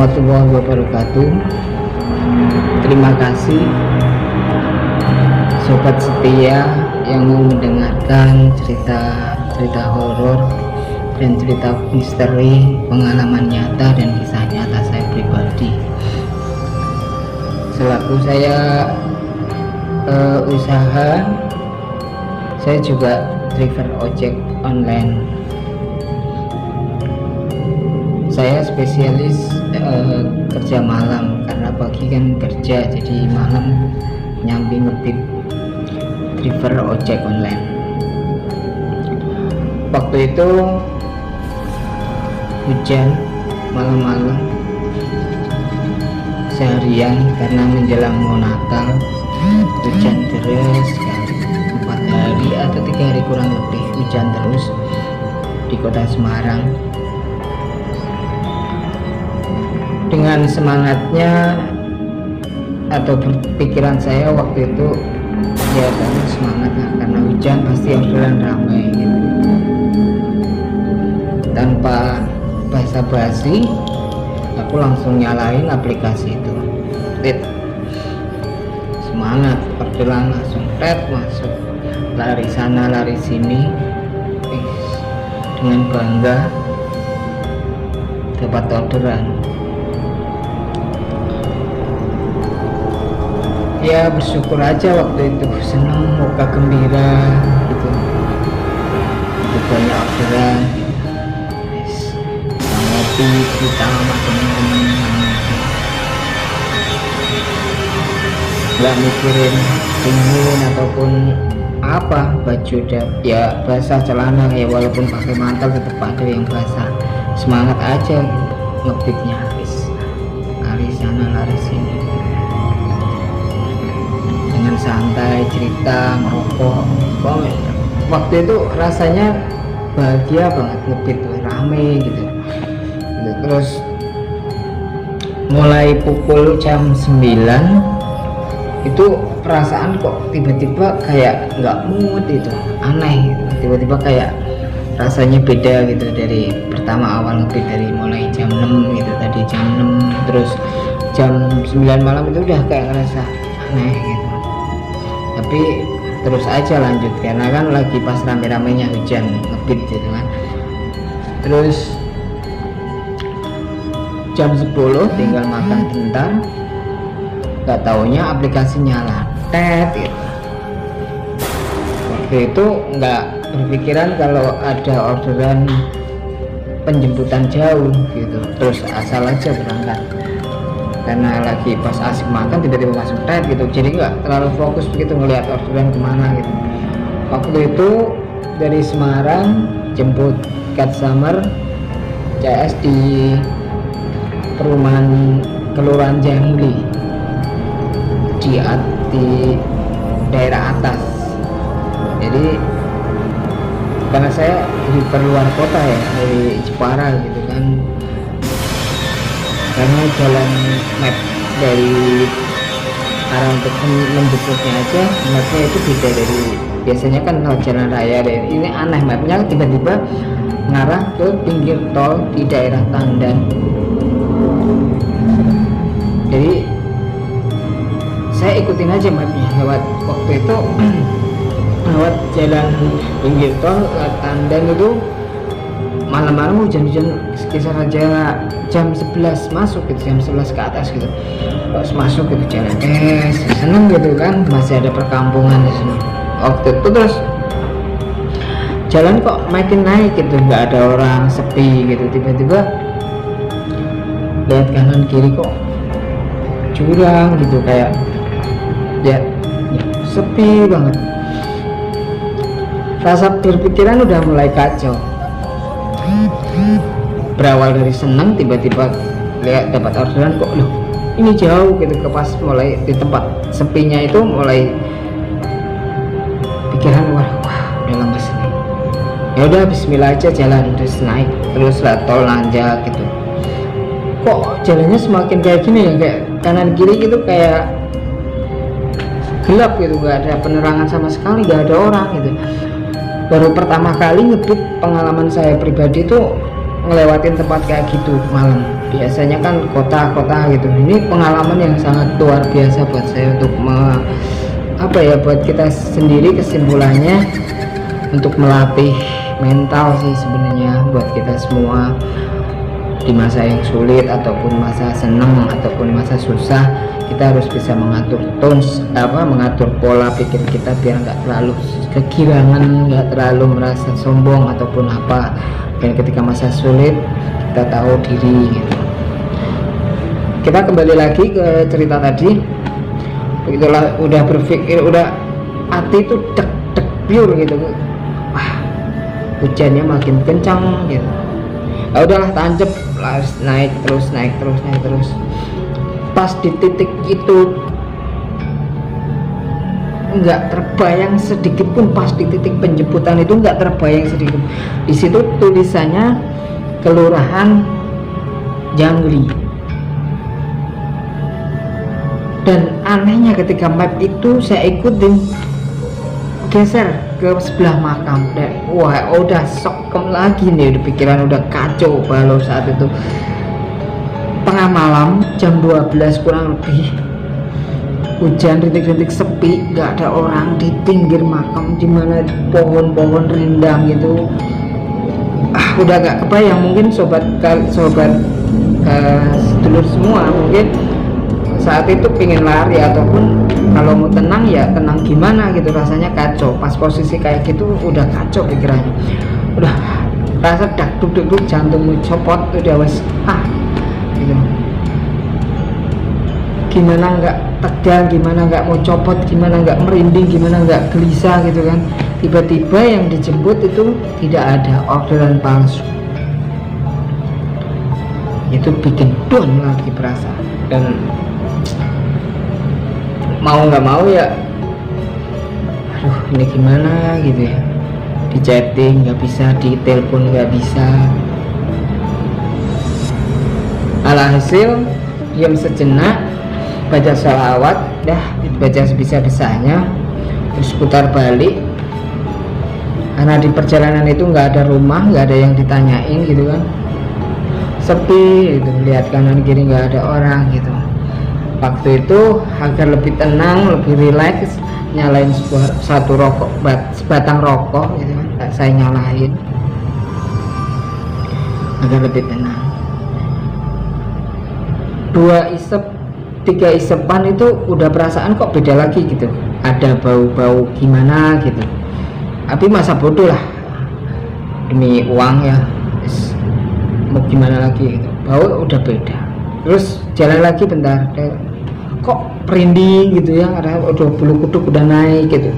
warahmatullahi wabarakatuh. Terima kasih sobat setia yang mau mendengarkan cerita horor dan cerita misteri, pengalaman nyata dan kisah nyata saya pribadi. Selaku saya usaha, saya juga driver ojek online. Saya spesialis kerja malam, karena pagi kan kerja, jadi malam nyambi ngebit driver ojek online. Waktu itu hujan malam-malam seharian, karena menjelang mau Natal hujan deras sekali. 4 hari atau 3 hari kurang lebih hujan terus di kota Semarang. Dengan semangatnya atau pikiran saya waktu itu ya karena semangat lah, karena hujan pasti orderan ramai gitu. Tanpa basa-basi aku langsung nyalain aplikasi itu. Semangat, orderan langsung masuk, lari sana lari sini, dengan bangga dapat orderan. Ya bersyukur aja waktu itu, seneng, muka gembira gitu. Banyak orderan, kita ngopi, kita sama temen-temen, nggak mikirin dingin ataupun apa, baju ya basah, celana ya walaupun pakai mantel tetap ada yang basah. Semangat aja ngebitnya, lari sana lari sini dengan santai, cerita, ngerokok. Waktu itu rasanya bahagia banget, ngebit rame gitu. Terus mulai pukul jam 9 itu perasaan kok tiba-tiba kayak nggak mood, itu aneh gitu. Tiba-tiba kayak rasanya beda gitu dari pertama awal ngebit, dari mulai jam 6 gitu, tadi jam 6 terus jam 9 malam itu udah kayak ngerasa aneh gitu. Tapi terus aja lanjut, karena kan lagi pas rame-ramenya hujan ngebit gitu kan. Terus jam 10 tinggal makan bentar, gak taunya aplikasi nyala gitu. Waktu itu nggak berpikiran kalau ada orderan penjemputan jauh gitu, terus asal aja berangkat karena lagi pas asik makan tiba-tiba masuk gitu, jadi nggak terlalu fokus begitu ngelihat orderan kemana gitu. Waktu itu dari Semarang jemput customer CS di perumahan Kelurahan Jamli di daerah atas. Jadi karena saya di luar kota ya, dari Jepara gitu kan, karena jalan map dari arah untuk menjemputnya aja, mapnya itu beda dari biasanya kan jalan raya. Dan ini aneh, mapnya tiba-tiba ngarah ke pinggir tol di daerah Tandan. Jadi saya ikutin aja mapnya lewat, waktu itu lewat jalan pinggir tol Tandan itu malam-malam hujan-hujan sekitar aja jam 11 masuk gitu, jam 11 ke atas gitu. Terus masuk gitu jalan seneng gitu kan, masih ada perkampungan di sini waktu itu. Terus jalan kok makin naik gitu, nggak ada orang, sepi gitu. Tiba-tiba lihat kanan kiri kok jurang gitu, kayak ya sepi banget. Rasa berpikiran udah mulai kacau. Berawal dari senang, tiba-tiba lihat dapat orderan kok loh ini jauh gitu, ke pas mulai di tempat sepinya itu mulai pikiran wah udah lemes nih. Ya udah bismillah aja jalan, terus naik terus lah tol nanjak gitu. Kok jalannya semakin kayak gini ya, kayak kanan kiri gitu kayak gelap gitu, nggak ada penerangan sama sekali, nggak ada orang gitu. Baru pertama kali ngebit pengalaman saya pribadi tuh ngelewatin tempat kayak gitu malam. biasanya kan kota-kota gitu. Ini pengalaman yang sangat luar biasa buat saya untuk buat kita sendiri, kesimpulannya untuk melatih mental sih sebenarnya buat kita semua di masa yang sulit ataupun masa seneng ataupun masa susah. Kita harus bisa mengatur mengatur pola pikir kita biar nggak terlalu kegirangan, nggak terlalu merasa sombong ataupun apa. Dan ketika masa sulit kita tahu diri gitu. Kita kembali lagi ke cerita tadi. Begitulah, udah berpikir, udah hati itu dek pure gitu. Wah, hujannya makin kencang gitu. Ya udahlah, tancap, naik terus. Pas di titik itu nggak terbayang sedikit pun, pas di titik penjemputan itu nggak terbayang sedikit. Di situ tulisannya Kelurahan Jangli. Dan anehnya ketika map itu saya ikutin, geser ke sebelah makam, dan wah udah sokem lagi nih, udah pikiran udah kacau balau saat itu. Tengah malam jam 12 kurang lebih, hujan rintik-rintik, sepi, nggak ada orang di pinggir makam, dimana pohon-pohon rindang gitu. Udah nggak kebayang, mungkin sobat sedulur semua mungkin saat itu pingin lari ataupun kalau mau tenang ya tenang gimana gitu, rasanya kacau. Pas posisi kayak gitu udah kacau pikirannya, udah rasa duk jantungmu copot, udah wes gitu. Gimana nggak tegang, gimana nggak mau copot, gimana nggak merinding, gimana nggak gelisah gitu kan. Tiba-tiba yang dijemput itu tidak ada, orderan palsu. Itu bikin down lagi perasaan, dan mau nggak mau ya, aduh ini gimana gitu ya. Di chatting nggak bisa, di telepon nggak bisa. Alhasil diam sejenak, baca sholawat, baca sebisa-bisanya, terus putar balik. Karena di perjalanan itu nggak ada rumah, nggak ada yang ditanyain gitu kan, sepi gitu, lihat kanan kiri nggak ada orang gitu. Waktu itu agar lebih tenang, lebih rileks, nyalain sebatang rokok gitu kan, saya nyalain agar lebih tenang. 2 isep 3 isepan itu udah perasaan kok beda lagi gitu, ada bau-bau gimana gitu. Tapi masa bodoh lah, demi uang ya, mau gimana lagi gitu, bau udah beda. Terus jalan lagi bentar, kok merinding gitu ya, ada udah bulu kuduk udah naik gitu,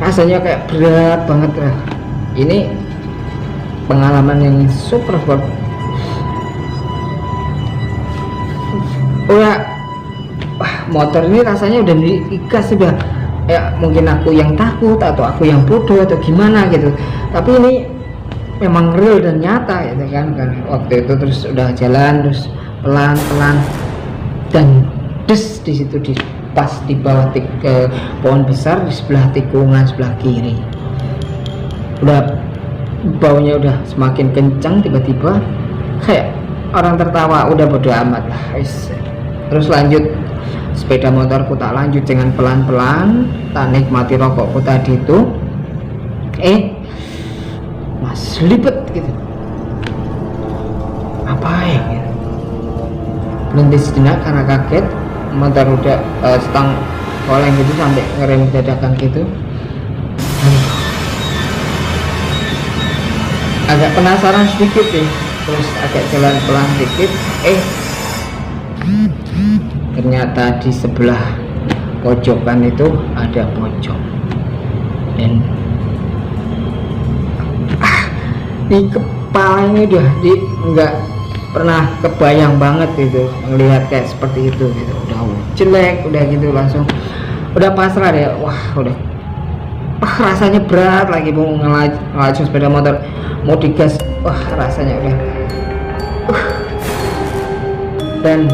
rasanya kayak berat banget lah. Ini pengalaman yang super buat motor ini rasanya udah diikas, sudah ya mungkin aku yang takut atau aku yang bodoh atau gimana gitu, tapi ini memang real dan nyata gitu kan waktu itu. Terus udah jalan terus pelan-pelan, dan di situ pas di bawah ke pohon besar di sebelah tikungan sebelah kiri, udah baunya udah semakin kencang. Tiba-tiba kayak orang tertawa, udah bodo amat lah. Terus lanjut, sepeda motorku tak lanjut dengan pelan-pelan, tak nikmati rokokku tadi itu. Mas libet gitu, apa ya gitu. Berhenti sejenak karena kaget, motor udah stang oleng gitu sampai ngerem dadakan gitu. Agak penasaran sedikit sih, terus agak jalan pelan dikit. Ternyata di sebelah pojokan itu ada pocong, dan di kepala ini udah nggak pernah kebayang banget gitu melihat kayak seperti itu gitu. Udah jelek, udah gitu langsung udah pasrah deh. Udah rasanya berat lagi, mau ngelaju sepeda motor, mau digas, rasanya udah dan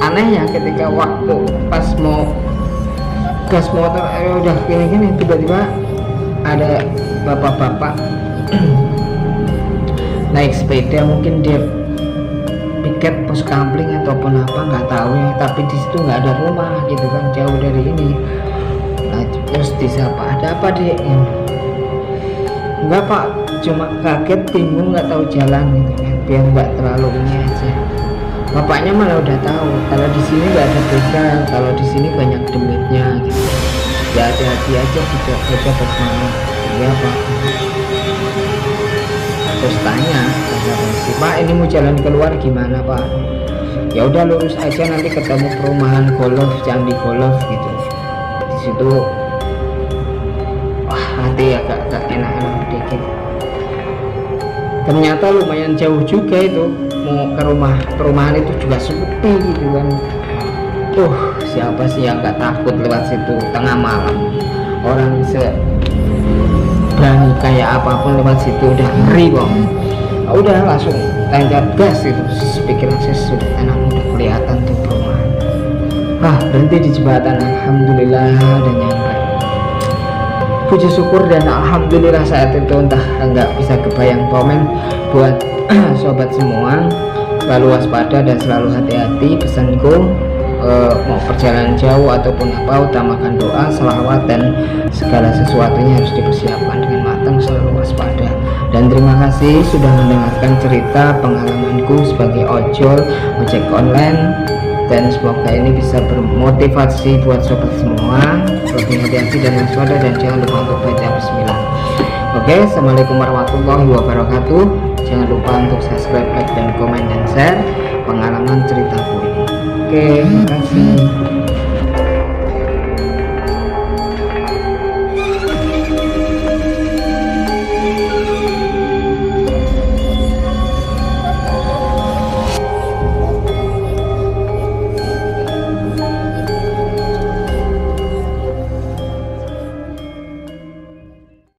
anehnya ketika waktu pas mau gas motor udah gini-gini, tiba-tiba ada bapak-bapak naik sepeda, mungkin dia tiket pos kampling ataupun apa nggak tahu ya, tapi di situ nggak ada rumah gitu kan, jauh dari ini. Nah, terus disapa, ada apa dek? Enggak pak, cuma kaget bingung nggak tahu jalan gitu kan, biar nggak terlalu ini aja. Bapaknya malah udah tahu kalau di sini nggak ada begal, kalau di sini banyak demitnya gitu. Ya hati-hati aja, tidak baca bersemangat. Iya pak. Terus tanya Pak, ini mau jalan keluar gimana pak? Ya udah lurus aja, nanti ketemu perumahan golf, candi golf gitu. Di situ wah hati agak enak-enak sedikit. Ternyata lumayan jauh juga itu, mau ke rumah perumahan itu juga sepi gitu kan. Siapa sih yang nggak takut lewat situ tengah malam? Orang berani kayak apapun lewat situ udah ngeri kok. Udah langsung tancap gas gitu, pikiran saya sudah enak, udah kelihatan tuh perumahan. Berhenti di jembatan, alhamdulillah dan nyampe. Puji syukur dan alhamdulillah saat itu, entah nggak bisa kebayang. Komen buat sobat semua, selalu waspada dan selalu hati-hati. Pesanku, mau perjalanan jauh ataupun apa, utamakan doa, selawat, dan segala sesuatunya harus dipersiapkan dengan matang, selalu waspada. Dan terima kasih sudah mendengarkan cerita pengalamanku sebagai ojek online, dan semoga ini bisa bermotivasi buat sobat semua. Lebih hati-hati dan waspada, dan jangan lupa untuk baca bismillah. Oke, assalamualaikum warahmatullahi wabarakatuh. Jangan lupa untuk subscribe, like, dan komen, dan share pengalaman ceritaku ini. Oke, terima kasih.